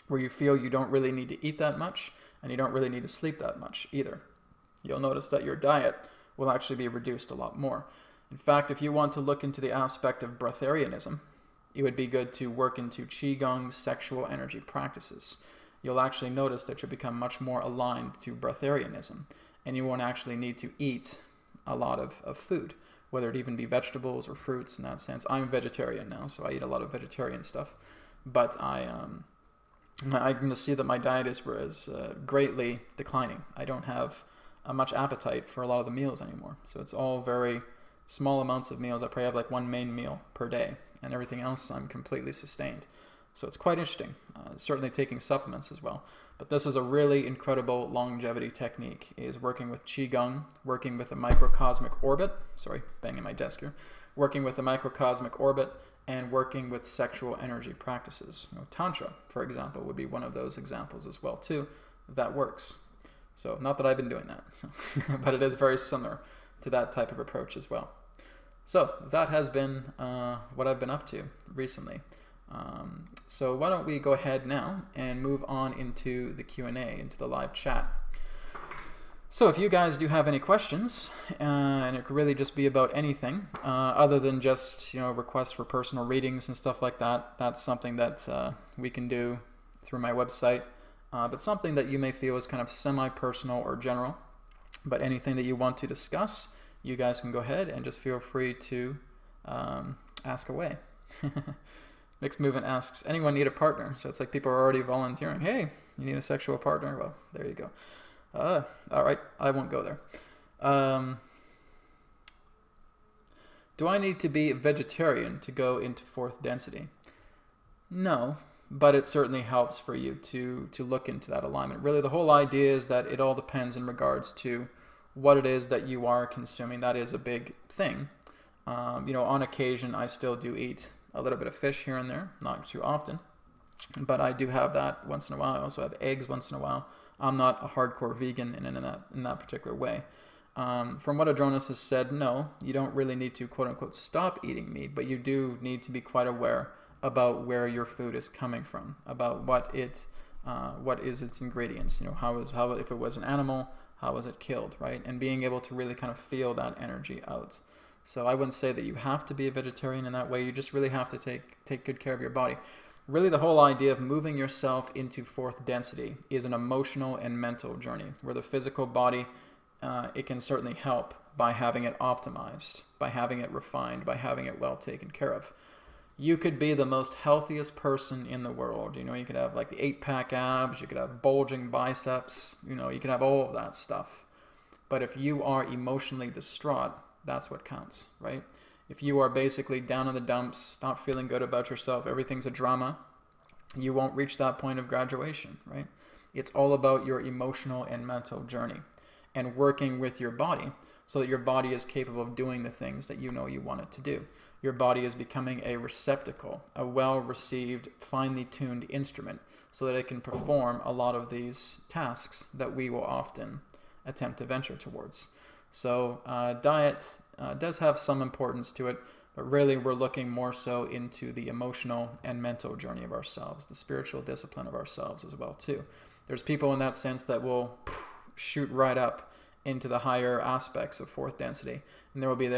where you feel you don't really need to eat that much and you don't really need to sleep that much either. You'll notice that your diet will actually be reduced a lot more. In fact, if you want to look into the aspect of breatharianism, it would be good to work into Qigong sexual energy practices. You'll actually notice that you'll become much more aligned to breatharianism, and you won't actually need to eat a lot of food, whether it even be vegetables or fruits in that sense. I'm a vegetarian now, so I eat a lot of vegetarian stuff, but I can just see that my diet is greatly declining. I don't have much appetite for a lot of the meals anymore. So it's all very small amounts of meals. I probably have like one main meal per day, and everything else I'm completely sustained. So it's quite interesting. Certainly taking supplements as well. But this is a really incredible longevity technique, is working with Qigong, working with a microcosmic orbit. Sorry, banging my desk here. Working with a microcosmic orbit, and working with sexual energy practices. Tantra, for example, would be one of those examples as well too, that works. So not that I've been doing that, so but it is very similar to that type of approach as well. So that has been what I've been up to recently. So why don't we go ahead now and move on into the Q&A, into the live chat. So if you guys do have any questions, and it could really just be about anything, other than just, requests for personal readings and stuff like that, that's something that we can do through my website. But something that you may feel is kind of semi-personal or general, but anything that you want to discuss, you guys can go ahead and just feel free to ask away. Mixed Movement asks, anyone need a partner? So it's like people are already volunteering. Hey, you need a sexual partner? Well, there you go. All right, I won't go there. Do I need to be a vegetarian to go into fourth density? No, but it certainly helps for you to look into that alignment. Really, the whole idea is that it all depends in regards to what it is that you are consuming. That is a big thing. On occasion, I still do eat a little bit of fish here and there, not too often, but I do have that once in a while. I also have eggs once in a while. I'm not a hardcore vegan in that particular way. From what Adronis has said, no, you don't really need to quote-unquote stop eating meat, but you do need to be quite aware about where your food is coming from, about what it what is its ingredients, you know, how if it was an animal, how was it killed, right? And being able to really kind of feel that energy out. So I wouldn't say that you have to be a vegetarian in that way. You just really have to take good care of your body. Really, the whole idea of moving yourself into fourth density is an emotional and mental journey, where the physical body, it can certainly help by having it optimized, by having it refined, by having it well taken care of. You could be the most healthiest person in the world. You know, you could have like the 8-pack abs, you could have bulging biceps, you know, you could have all of that stuff. But if you are emotionally distraught, that's what counts, right? If you are basically down in the dumps, not feeling good about yourself, everything's a drama, you won't reach that point of graduation, right? It's all about your emotional and mental journey and working with your body so that your body is capable of doing the things that you know you want it to do. Your body is becoming a receptacle, a well-received, finely tuned instrument so that it can perform a lot of these tasks that we will often attempt to venture towards. So diet does have some importance to it, but really we're looking more so into the emotional and mental journey of ourselves, the spiritual discipline of ourselves as well too. There's people in that sense that will shoot right up into the higher aspects of fourth density. And there will be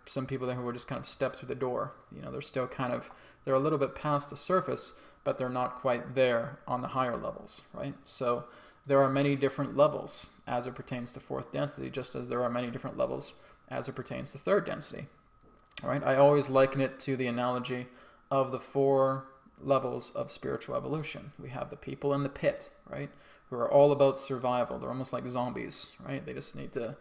some people there who will just kind of step through the door. You know, they're still they're a little bit past the surface, but they're not quite there on the higher levels, right? So there are many different levels as it pertains to fourth density, just as there are many different levels as it pertains to third density, right? I always liken it to the analogy of the 4 levels of spiritual evolution. We have the people in the pit, right, who are all about survival. They're almost like zombies, right? They just need to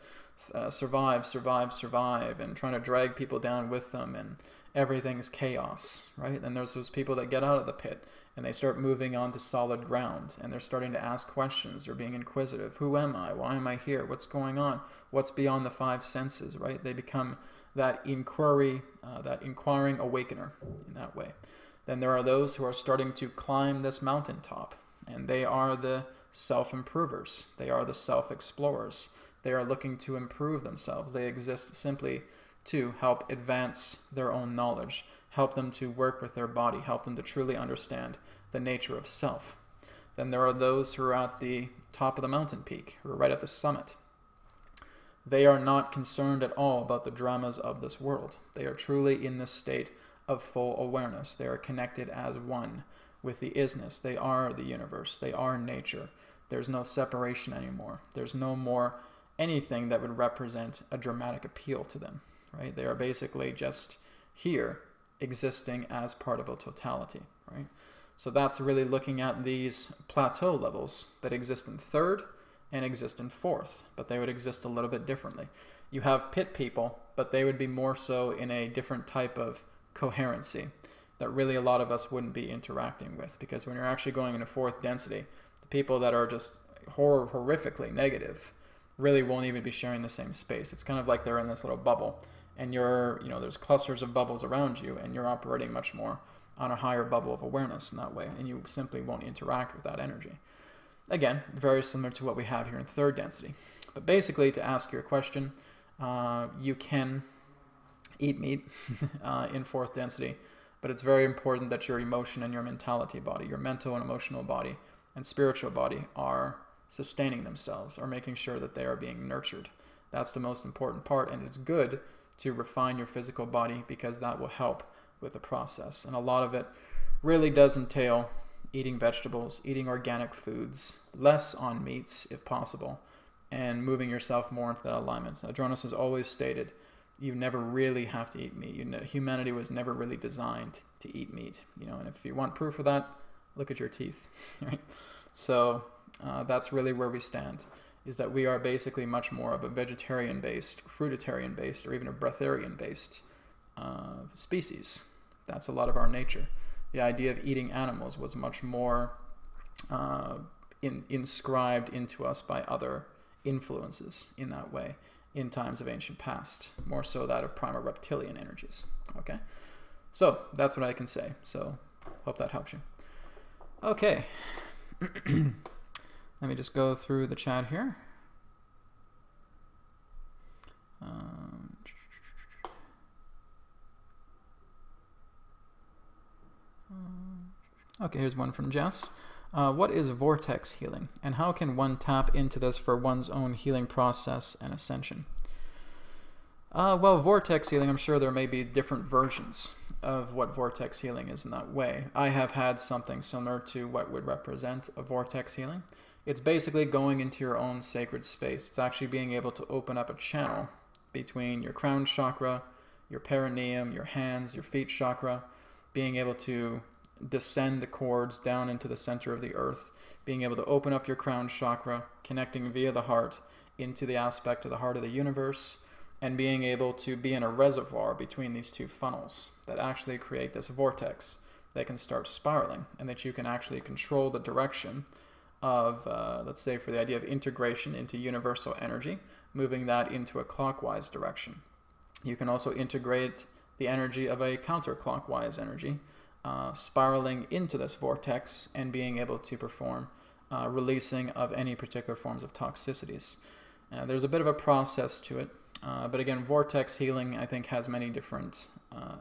survive, and trying to drag people down with them, and everything's chaos, right? And there's those people that get out of the pit and they start moving onto solid ground, and they're starting to ask questions. They're being inquisitive. Who am I? Why am I here? What's going on? What's beyond the 5 senses, right? They become that inquiring awakener in that way. Then there are those who are starting to climb this mountaintop, and they are the self-improvers. They are the self-explorers. They are looking to improve themselves. They exist simply to help advance their own knowledge, help them to work with their body, help them to truly understand the nature of self. Then there are those who are at the top of the mountain peak, who are right at the summit. They are not concerned at all about the dramas of this world. They are truly in this state of full awareness. They are connected as one with the isness. They are the universe. They are nature. There's no separation anymore. There's no more anything that would represent a dramatic appeal to them, right? They are basically just here, existing as part of a totality, right? So that's really looking at these plateau levels that exist in third and exist in fourth, but they would exist a little bit differently. You have pit people, but they would be more so in a different type of coherency that really a lot of us wouldn't be interacting with, because when you're actually going into fourth density, the people that are just horrifically negative really won't even be sharing the same space. It's kind of like they're in this little bubble, and there's clusters of bubbles around you, and you're operating much more on a higher bubble of awareness in that way, and you simply won't interact with that energy. Again, very similar to what we have here in third density. But basically, to ask your question, you can eat meat in fourth density, but it's very important that your emotion and your mentality body, your mental and emotional body and spiritual body are sustaining themselves, are making sure that they are being nurtured. That's the most important part, and it's good to refine your physical body because that will help with the process. And a lot of it really does entail eating vegetables, eating organic foods, less on meats if possible, and moving yourself more into that alignment. Adronis has always stated, you never really have to eat meat. Humanity was never really designed to eat meat, and if you want proof of that, look at your teeth, right? So that's really where we stand, is that we are basically much more of a vegetarian-based, fruitarian-based, or even a breatharian-based species. That's a lot of our nature. The idea of eating animals was much more inscribed into us by other influences in that way in times of ancient past, more so that of primal reptilian energies. Okay, so that's what I can say. So hope that helps you. Okay, let me just go through the chat here. Okay, here's one from Jess. What is vortex healing, and how can one tap into this for one's own healing process and ascension? Well, vortex healing, I'm sure there may be different versions of what vortex healing is in that way. I have had something similar to what would represent a vortex healing. It's basically going into your own sacred space. It's actually being able to open up a channel between your crown chakra, your perineum, your hands, your feet chakra, being able to descend the cords down into the center of the earth, being able to open up your crown chakra, connecting via the heart into the aspect of the heart of the universe, and being able to be in a reservoir between these two funnels that actually create this vortex that can start spiraling, and that you can actually control the direction of, let's say for the idea of integration into universal energy, moving that into a clockwise direction. You can also integrate the energy of a counterclockwise energy, spiraling into this vortex and being able to perform releasing of any particular forms of toxicities. There's a bit of a process to it, but again, vortex healing, I think, has many different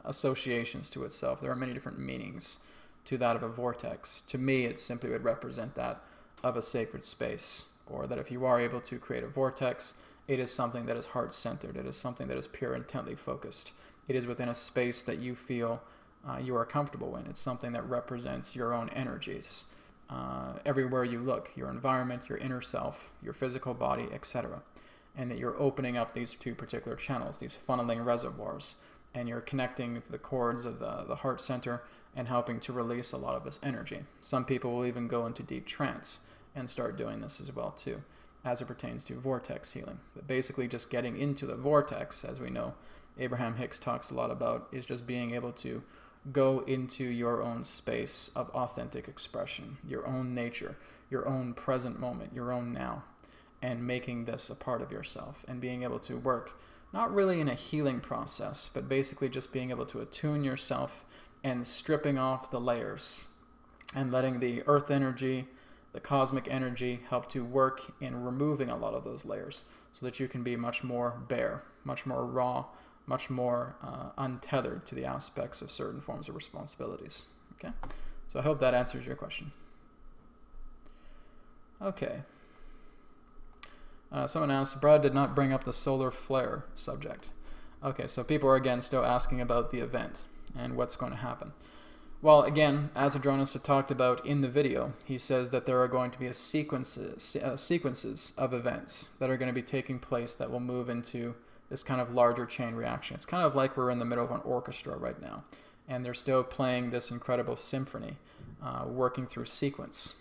associations to itself. There are many different meanings to that of a vortex. To me, it simply would represent that of a sacred space, or that if you are able to create a vortex, it is something that is heart-centered. It is something that is pure, intently focused. It is within a space that you feel you are comfortable in. It's something that represents your own energies. Everywhere you look, your environment, your inner self, your physical body, etc. And that you're opening up these two particular channels, these funneling reservoirs, and you're connecting to the cords of the heart center and helping to release a lot of this energy. Some people will even go into deep trance and start doing this as well too, as it pertains to vortex healing. But basically just getting into the vortex, as we know, Abraham Hicks talks a lot about, is just being able to go into your own space of authentic expression, your own nature, your own present moment, your own now, and making this a part of yourself and being able to work not really in a healing process, but basically just being able to attune yourself and stripping off the layers and letting the earth energy, the cosmic energy help to work in removing a lot of those layers so that you can be much more bare, much more raw, much more untethered to the aspects of certain forms of responsibilities. Okay, so I hope that answers your question. Okay. Someone asked, Brad did not bring up the solar flare subject. Okay, so people are again still asking about the event and what's going to happen. Well, again, as Adronis had talked about in the video, he says that there are going to be sequences of events that are going to be taking place that will move into this kind of larger chain reaction. It's kind of like we're in the middle of an orchestra right now, and they're still playing this incredible symphony, working through sequence.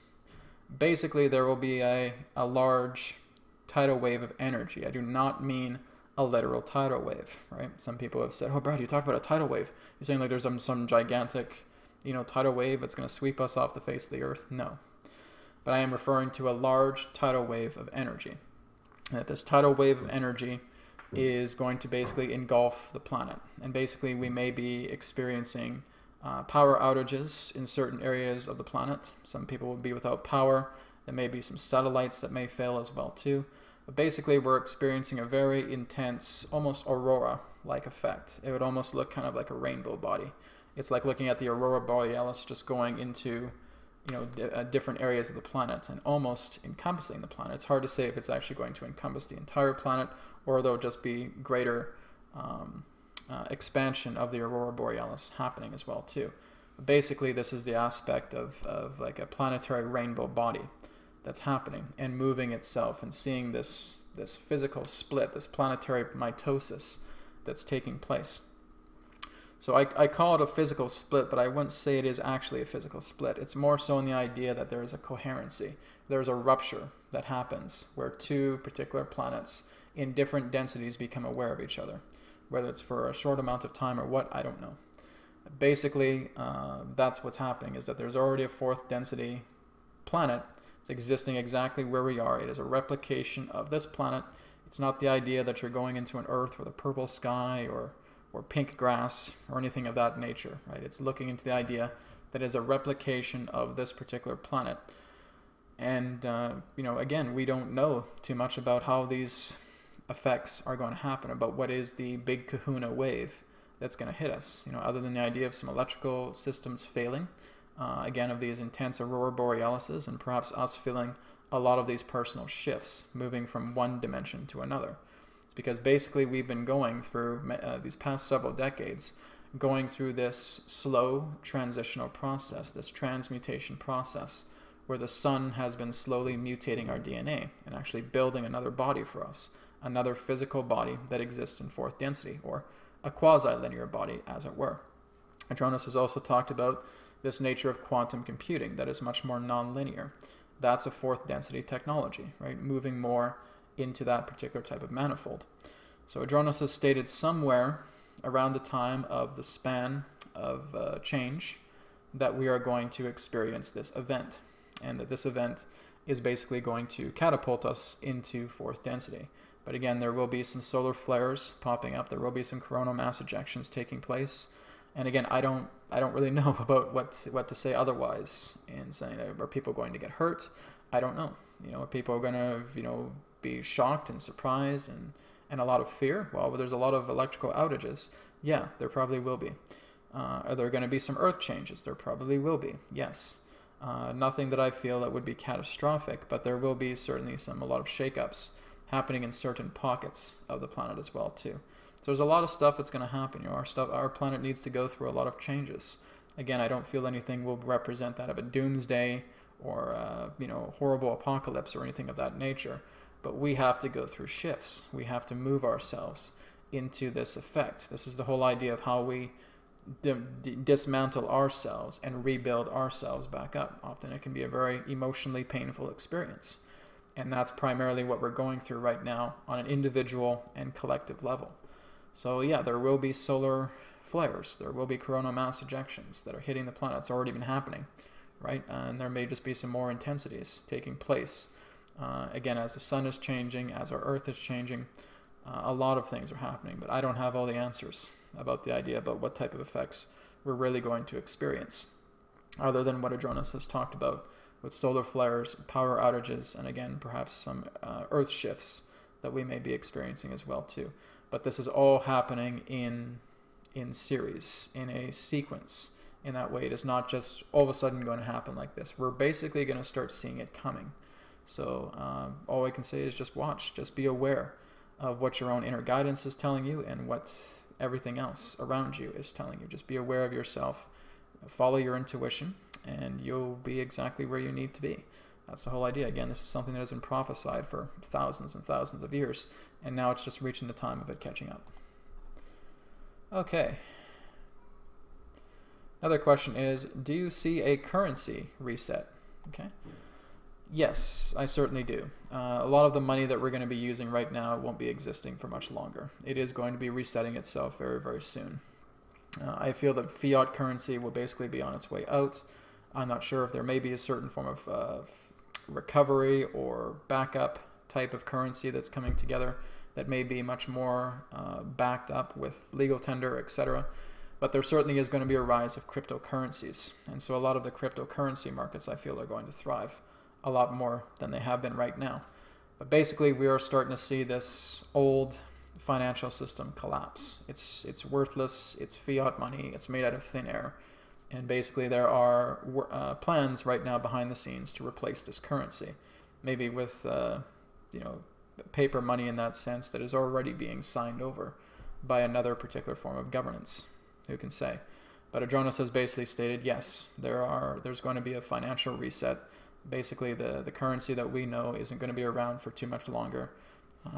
Basically, there will be a large tidal wave of energy. I do not mean a literal tidal wave, right? Some people have said, oh, Brad, you talked about a tidal wave. You're saying like there's some gigantic, tidal wave that's going to sweep us off the face of the earth? No. But I am referring to a large tidal wave of energy. That this tidal wave of energy is going to basically engulf the planet. And basically we may be experiencing power outages in certain areas of the planet. Some people will be without power. There may be some satellites that may fail as well too. But basically we're experiencing a very intense, almost aurora-like effect. It would almost look kind of like a rainbow body. It's like looking at the aurora borealis just going into different areas of the planet and almost encompassing the planet. It's hard to say if it's actually going to encompass the entire planet or there'll just be greater expansion of the aurora borealis happening as well too. But basically this is the aspect of like a planetary rainbow body that's happening and moving itself and seeing this physical split, this planetary mitosis that's taking place. So I call it a physical split, but I wouldn't say it is actually a physical split. It's more so in the idea that there is a coherency. There's a rupture that happens where two particular planets in different densities become aware of each other. Whether it's for a short amount of time or what, I don't know. Basically, that's what's happening, is that there's already a fourth density planet. It's existing exactly where we are. It is a replication of this planet. It's not the idea that you're going into an Earth with a purple sky or pink grass or anything of that nature, right? It's looking into the idea that is a replication of this particular planet. And, again, we don't know too much about how these effects are going to happen, about what is the big kahuna wave that's going to hit us, other than the idea of some electrical systems failing. again, of these intense aurora borealises, and perhaps us feeling a lot of these personal shifts, moving from one dimension to another. It's because basically we've been going through these past several decades, going through this slow transitional process, this transmutation process, where the sun has been slowly mutating our DNA and actually building another body for us, another physical body that exists in fourth density, or a quasi-linear body, as it were. Adronis has also talked about this nature of quantum computing that is much more non-linear. That's a fourth density technology, right? Moving more into that particular type of manifold. So Adronis has stated somewhere around the time of the span of change that we are going to experience this event, and that this event is basically going to catapult us into fourth density. But again, there will be some solar flares popping up. There will be some coronal mass ejections taking place. And again, I don't really know about what to say otherwise in saying that. Are people going to get hurt? I don't know. Are people going to be shocked and surprised and a lot of fear? Well, there's a lot of electrical outages. Yeah, there probably will be. Are there going to be some earth changes? There probably will be. Yes. Nothing that I feel that would be catastrophic, but there will be certainly a lot of shakeups happening in certain pockets of the planet as well too. So there's a lot of stuff that's going to happen. Our planet needs to go through a lot of changes. Again, I don't feel anything will represent that of a doomsday or horrible apocalypse or anything of that nature. But we have to go through shifts. We have to move ourselves into this effect. This is the whole idea of how we dismantle ourselves and rebuild ourselves back up. Often it can be a very emotionally painful experience. And that's primarily what we're going through right now on an individual and collective level. So yeah, there will be solar flares. There will be coronal mass ejections that are hitting the planet. It's already been happening, right? And there may just be some more intensities taking place. Again, as the sun is changing, as our Earth is changing, a lot of things are happening. But I don't have all the answers about the idea about what type of effects we're really going to experience, other than what Adronis has talked about with solar flares, power outages, and again, perhaps some Earth shifts that we may be experiencing as well too. But this is all happening in series, in a sequence. In that way, it is not just all of a sudden going to happen like this. We're basically going to start seeing it coming. So all I can say is just watch, just be aware of what your own inner guidance is telling you and what everything else around you is telling you. Just be aware of yourself, follow your intuition, and you'll be exactly where you need to be. That's the whole idea. Again, this is something that has been prophesied for thousands and thousands of years, and now it's just reaching the time of it catching up. Okay. Another question is, do you see a currency reset? Okay. Yes, I certainly do. A lot of the money that we're going to be using right now won't be existing for much longer. It is going to be resetting itself very, very soon. I feel that fiat currency will basically be on its way out. I'm not sure if there may be a certain form of recovery or backup type of currency that's coming together that may be much more backed up with legal tender, etc. But there certainly is going to be a rise of cryptocurrencies. And so a lot of the cryptocurrency markets, I feel, are going to thrive a lot more than they have been right now. But basically, we are starting to see this old financial system collapse. It's worthless, it's fiat money, it's made out of thin air. And basically there are plans right now behind the scenes to replace this currency. Maybe with paper money in that sense that is already being signed over by another particular form of governance. Who can say? But Adronis has basically stated, yes, there's going to be a financial reset. Basically, the currency that we know isn't going to be around for too much longer.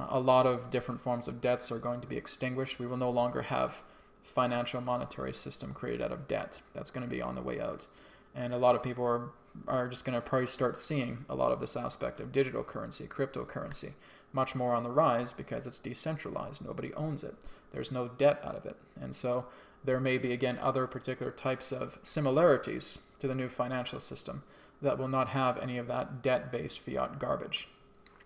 A lot of different forms of debts are going to be extinguished. We will no longer have financial monetary system created out of debt. That's going to be on the way out. And a lot of people are just going to probably start seeing a lot of this aspect of digital currency, cryptocurrency, much more on the rise because it's decentralized. Nobody owns it. There's no debt out of it. And so there may be, again, other particular types of similarities to the new financial system that will not have any of that debt-based fiat garbage.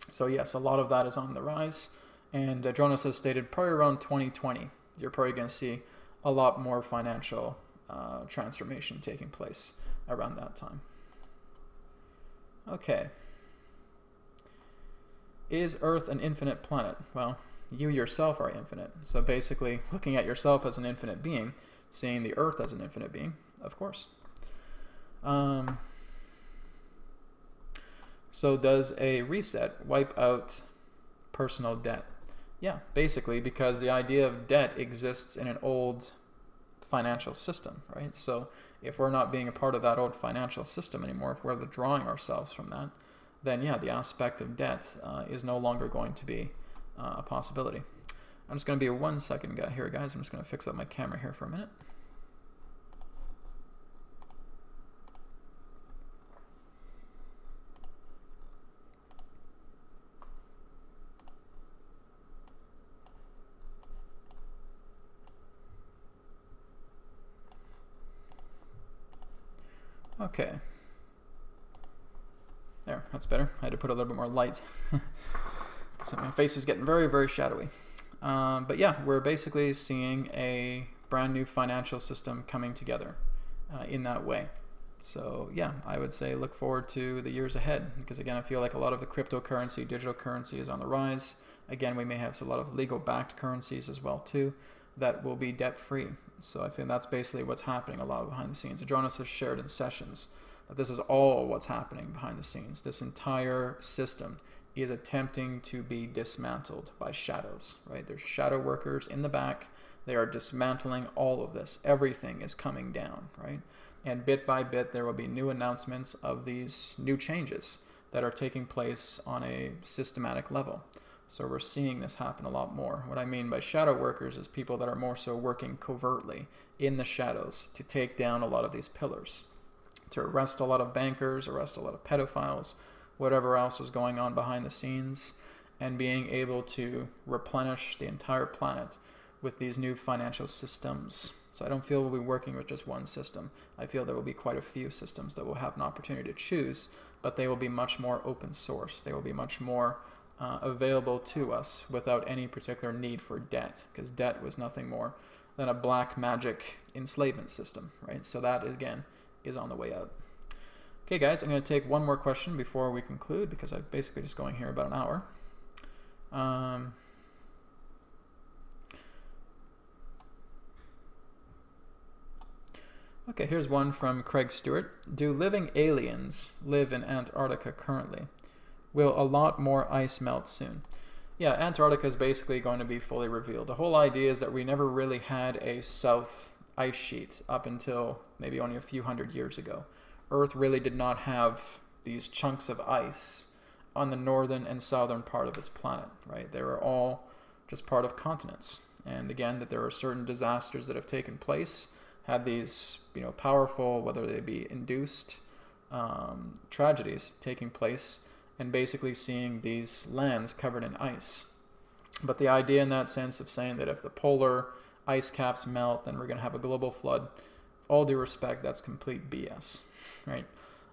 So yes, a lot of that is on the rise. And Adronis has stated probably around 2020, you're probably going to see a lot more financial transformation taking place around that time. Okay. Is Earth an infinite planet? Well, you yourself are infinite. So basically, looking at yourself as an infinite being, seeing the Earth as an infinite being, of course. So does a reset wipe out personal debt? Yeah, basically, because the idea of debt exists in an old financial system, right? So if we're not being a part of that old financial system anymore, if we're withdrawing ourselves from that, then yeah, the aspect of debt is no longer going to be a possibility. I'm just going to be a 1 second guy here, guys. I'm just going to fix up my camera here for a minute. Okay. There, that's better. I had to put a little bit more light. So my face was getting very, very shadowy. But yeah, we're basically seeing a brand new financial system coming together in that way. So yeah, I would say look forward to the years ahead, because again, I feel like a lot of the cryptocurrency, digital currency is on the rise. Again, we may have a lot of legal backed currencies as well too that will be debt free. So I think that's basically what's happening a lot behind the scenes. Jonas has shared in sessions that this is all what's happening behind the scenes. This entire system is attempting to be dismantled by shadows, right? There's shadow workers in the back. They are dismantling all of this. Everything is coming down, right? And bit by bit, there will be new announcements of these new changes that are taking place on a systematic level. So we're seeing this happen a lot more. What I mean by shadow workers is people that are more so working covertly in the shadows to take down a lot of these pillars, to arrest a lot of bankers, arrest a lot of pedophiles, whatever else is going on behind the scenes, and being able to replenish the entire planet with these new financial systems. So I don't feel we'll be working with just one system. I feel there will be quite a few systems that will have an opportunity to choose, but they will be much more open source. They will be much more available to us without any particular need for debt, because debt was nothing more than a black magic enslavement system, right? So that, again, is on the way out. Okay, guys, I'm going to take one more question before we conclude, because I'm basically just going here about an hour. Okay, here's one from Craig Stewart. Do living aliens live in Antarctica currently? Will a lot more ice melt soon? Yeah, Antarctica is basically going to be fully revealed. The whole idea is that we never really had a south ice sheet up until maybe only a few hundred years ago. Earth really did not have these chunks of ice on the northern and southern part of its planet, right? They were all just part of continents. And again, that there are certain disasters that have taken place, had these, powerful, whether they be induced tragedies taking place, and basically seeing these lands covered in ice. But the idea in that sense of saying that if the polar ice caps melt, then we're going to have a global flood, with all due respect, that's complete BS, right?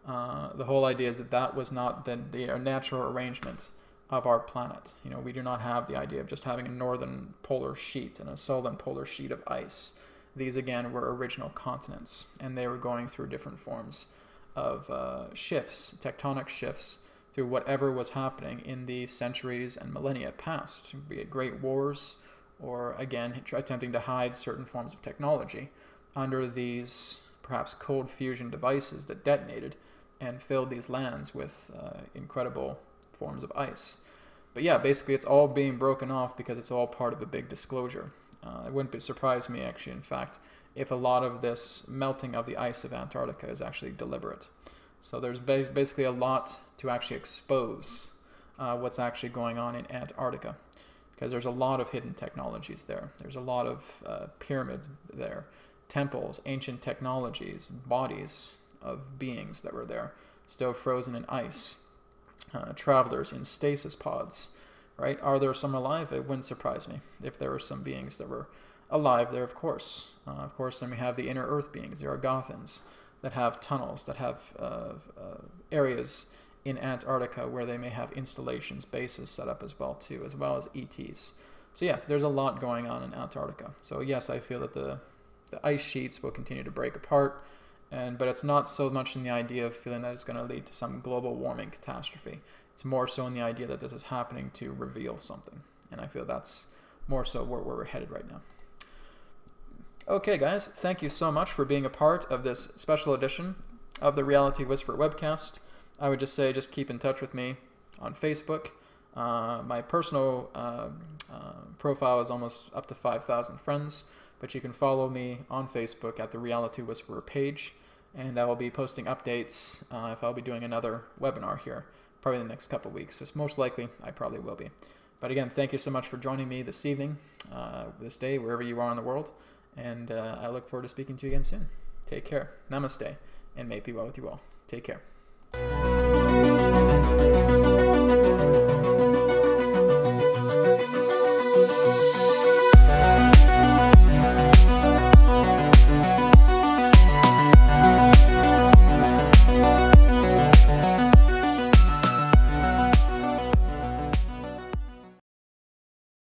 The whole idea is that that was not the natural arrangement of our planet. We do not have the idea of just having a northern polar sheet and a southern polar sheet of ice. These, again, were original continents, and they were going through different forms of shifts, tectonic shifts, through whatever was happening in the centuries and millennia past, be it great wars or, again, attempting to hide certain forms of technology under these perhaps cold fusion devices that detonated and filled these lands with incredible forms of ice. But yeah, basically it's all being broken off because it's all part of a big disclosure. It wouldn't surprise me, actually, in fact, if a lot of this melting of the ice of Antarctica is actually deliberate. So there's basically a lot to actually expose what's actually going on in Antarctica, because there's a lot of hidden technologies there. There's a lot of pyramids there, temples, ancient technologies, bodies of beings that were there, still frozen in ice, travelers in stasis pods, right? Are there some alive? It wouldn't surprise me if there were some beings that were alive there, of course. Of course, then we have the inner Earth beings, the Argothans, that have tunnels, that have areas in Antarctica where they may have installations, bases set up as well too, as well as ETs. So yeah, there's a lot going on in Antarctica. So yes, I feel that the ice sheets will continue to break apart, but it's not so much in the idea of feeling that it's going to lead to some global warming catastrophe. It's more so in the idea that this is happening to reveal something, and I feel that's more so where we're headed right now. Okay, guys, thank you so much for being a part of this special edition of the Reality Whisperer Webcast, I would just say just keep in touch with me on Facebook. My personal profile is almost up to 5,000 friends, but you can follow me on Facebook at the Reality Whisperer page, and I will be posting updates if I'll be doing another webinar here, probably in the next couple weeks. So most likely, I probably will be. But again, thank you so much for joining me this evening, this day, wherever you are in the world, and I look forward to speaking to you again soon. Take care. Namaste, and may it be well with you all. Take care.